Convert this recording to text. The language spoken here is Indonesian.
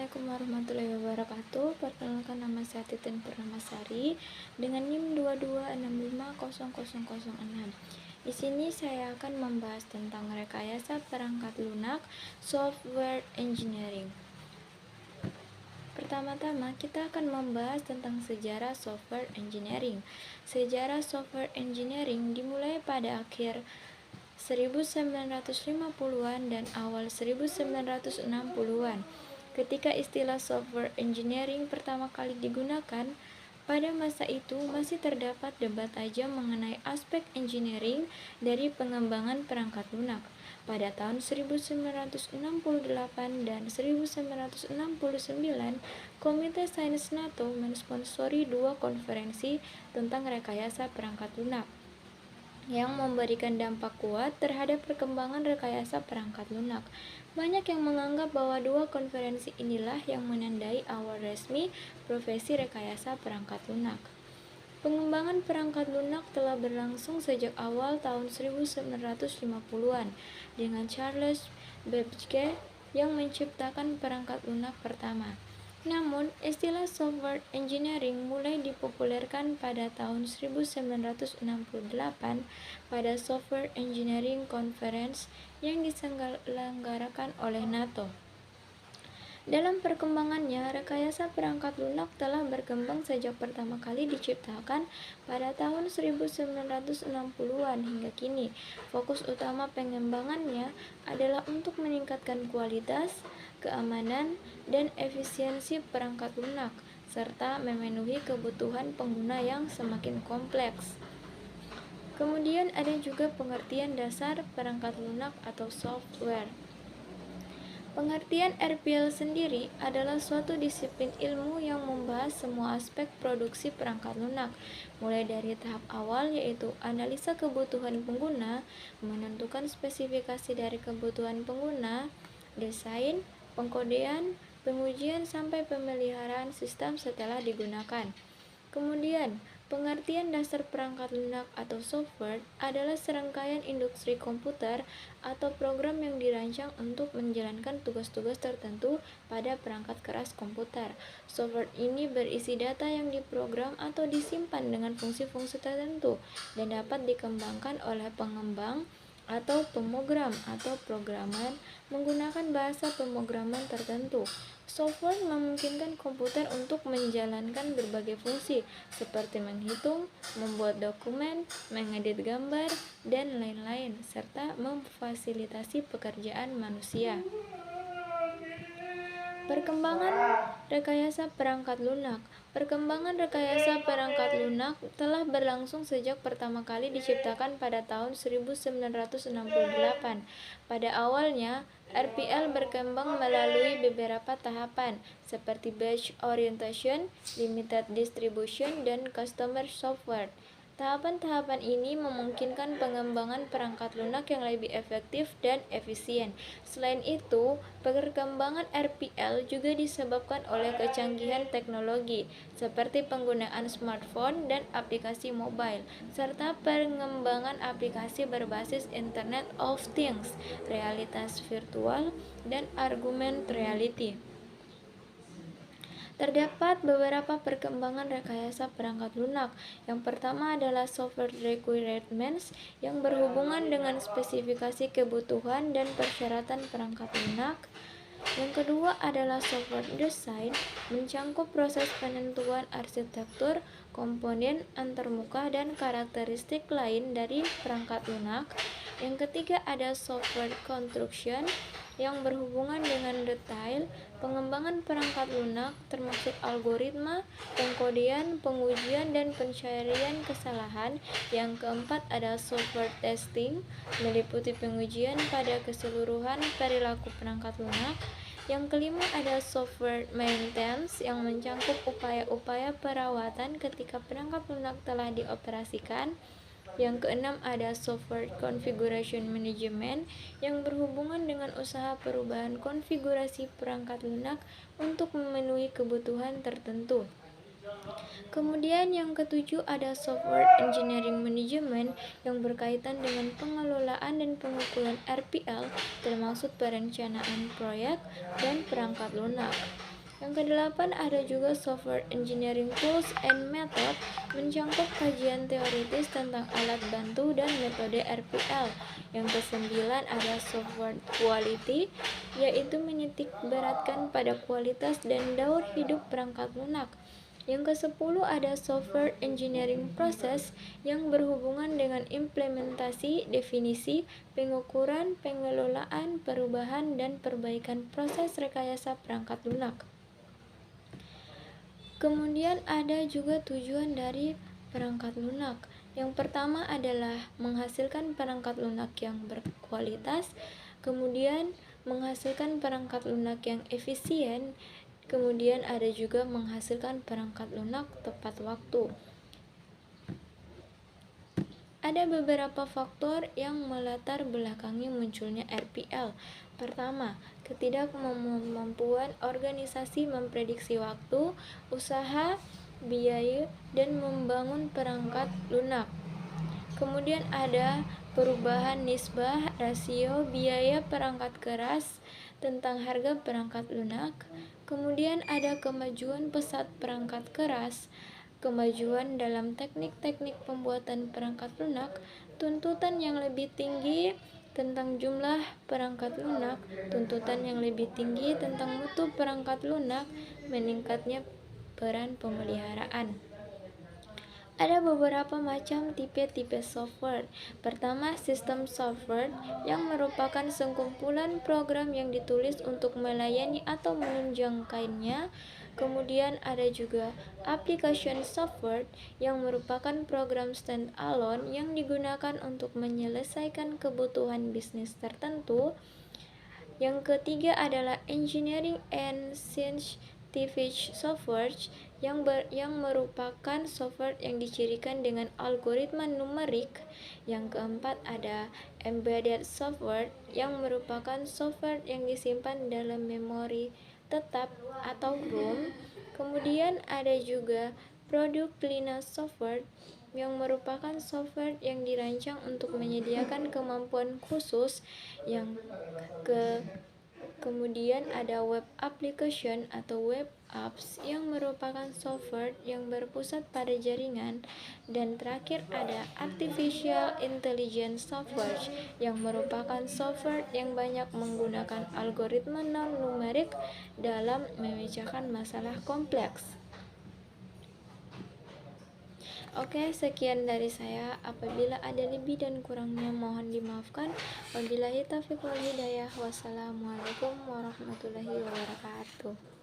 Assalamualaikum warahmatullahi wabarakatuh. Perkenalkan, nama saya Titin Purnamasari dengan NIM 226500006. Di sini saya akan membahas tentang rekayasa perangkat lunak software engineering. Pertama-tama, kita akan membahas tentang sejarah software engineering. Sejarah software engineering dimulai pada akhir 1950-an dan awal 1960-an. Ketika istilah software engineering pertama kali digunakan, pada masa itu masih terdapat debat tajam mengenai aspek engineering dari pengembangan perangkat lunak. Pada tahun 1968 dan 1969, Komite Sains NATO mensponsori dua konferensi tentang rekayasa perangkat lunak yang memberikan dampak kuat terhadap perkembangan rekayasa perangkat lunak. Banyak yang menganggap bahwa dua konferensi inilah yang menandai awal resmi profesi rekayasa perangkat lunak. Pengembangan perangkat lunak telah berlangsung sejak awal tahun 1950-an dengan Charles Babbage yang menciptakan perangkat lunak pertama. Namun, istilah software engineering mulai dipopulerkan pada tahun 1968 pada Software Engineering Conference yang diselenggarakan oleh NATO. Dalam perkembangannya, rekayasa perangkat lunak telah berkembang sejak pertama kali diciptakan pada tahun 1960-an hingga kini. Fokus utama pengembangannya adalah untuk meningkatkan kualitas, keamanan, dan efisiensi perangkat lunak, serta memenuhi kebutuhan pengguna yang semakin kompleks. Kemudian ada juga pengertian dasar perangkat lunak atau software. Pengertian RPL sendiri adalah suatu disiplin ilmu yang membahas semua aspek produksi perangkat lunak, mulai dari tahap awal yaitu analisa kebutuhan pengguna, menentukan spesifikasi dari kebutuhan pengguna, desain, pengkodean, pengujian sampai pemeliharaan sistem setelah digunakan. Kemudian, pengertian dasar perangkat lunak atau software adalah serangkaian instruksi komputer atau program yang dirancang untuk menjalankan tugas-tugas tertentu pada perangkat keras komputer. Software ini berisi data yang diprogram atau disimpan dengan fungsi-fungsi tertentu dan dapat dikembangkan oleh pengembang atau pemrogram atau programmer menggunakan bahasa pemrograman tertentu. Software memungkinkan komputer untuk menjalankan berbagai fungsi seperti menghitung, membuat dokumen, mengedit gambar, dan lain-lain, serta memfasilitasi pekerjaan manusia. Perkembangan rekayasa perangkat lunak. Perkembangan rekayasa perangkat lunak telah berlangsung sejak pertama kali diciptakan pada tahun 1968. Pada awalnya, RPL berkembang melalui beberapa tahapan, seperti batch orientation, limited distribution, dan customer software. Tahapan-tahapan ini memungkinkan pengembangan perangkat lunak yang lebih efektif dan efisien. Selain itu, perkembangan RPL juga disebabkan oleh kecanggihan teknologi, seperti penggunaan smartphone dan aplikasi mobile, serta pengembangan aplikasi berbasis Internet of Things, realitas virtual, dan augmented reality. Terdapat beberapa perkembangan rekayasa perangkat lunak. Yang pertama adalah software requirements yang berhubungan dengan spesifikasi kebutuhan dan persyaratan perangkat lunak. Yang kedua adalah software design, mencangkup proses penentuan arsitektur, komponen, antarmuka, dan karakteristik lain dari perangkat lunak. Yang ketiga ada software construction yang berhubungan dengan detail pengembangan perangkat lunak termasuk algoritma, pengkodean, pengujian, dan pencarian kesalahan. Yang keempat ada software testing, meliputi pengujian pada keseluruhan perilaku perangkat lunak. Yang kelima ada software maintenance yang mencangkup upaya-upaya perawatan ketika perangkat lunak telah dioperasikan. Yang keenam ada software configuration management yang berhubungan dengan usaha perubahan konfigurasi perangkat lunak untuk memenuhi kebutuhan tertentu. Kemudian yang ketujuh ada software engineering management yang berkaitan dengan pengelolaan dan pengukuran RPL termasuk perencanaan proyek dan perangkat lunak. Yang kedelapan ada juga software engineering tools and method, mencakup kajian teoritis tentang alat bantu dan metode RPL. Yang kesembilan ada software quality, yaitu menitik beratkan pada kualitas dan daur hidup perangkat lunak. Yang ke-10 ada software engineering process yang berhubungan dengan implementasi, definisi, pengukuran, pengelolaan, perubahan, dan perbaikan proses rekayasa perangkat lunak. Kemudian ada juga tujuan dari perangkat lunak. Yang pertama adalah menghasilkan perangkat lunak yang berkualitas, kemudian menghasilkan perangkat lunak yang efisien, kemudian ada juga menghasilkan perangkat lunak tepat waktu. Ada beberapa faktor yang melatar belakangi munculnya RPL. Pertama, ketidakmampuan organisasi memprediksi waktu, usaha, biaya, dan membangun perangkat lunak. Kemudian ada perubahan nisbah rasio biaya perangkat keras tentang harga perangkat lunak. Kemudian ada kemajuan pesat perangkat keras, kemajuan dalam teknik-teknik pembuatan perangkat lunak, tuntutan yang lebih tinggi tentang jumlah perangkat lunak, tuntutan yang lebih tinggi tentang mutu perangkat lunak, meningkatnya peran pemeliharaan. Ada beberapa macam tipe-tipe software. Pertama, sistem software yang merupakan sekumpulan program yang ditulis untuk melayani atau menunjangkannya. Kemudian ada juga application software yang merupakan program standalone yang digunakan untuk menyelesaikan kebutuhan bisnis tertentu. Yang ketiga adalah engineering and scientific software yang merupakan software yang dicirikan dengan algoritma numerik. Yang keempat ada embedded software yang merupakan software yang disimpan dalam memori tetap atau ROM. Kemudian ada juga product line software yang merupakan software yang dirancang untuk menyediakan kemampuan khusus. Kemudian ada web application atau web apps yang merupakan software yang berpusat pada jaringan. Dan terakhir ada artificial intelligence software yang merupakan software yang banyak menggunakan algoritma non-numerik dalam memecahkan masalah kompleks. Oke, sekian dari saya. Apabila ada lebih dan kurangnya mohon dimaafkan. Wabillahi taufiq wal hidayah. Wassalamualaikum warahmatullahi wabarakatuh.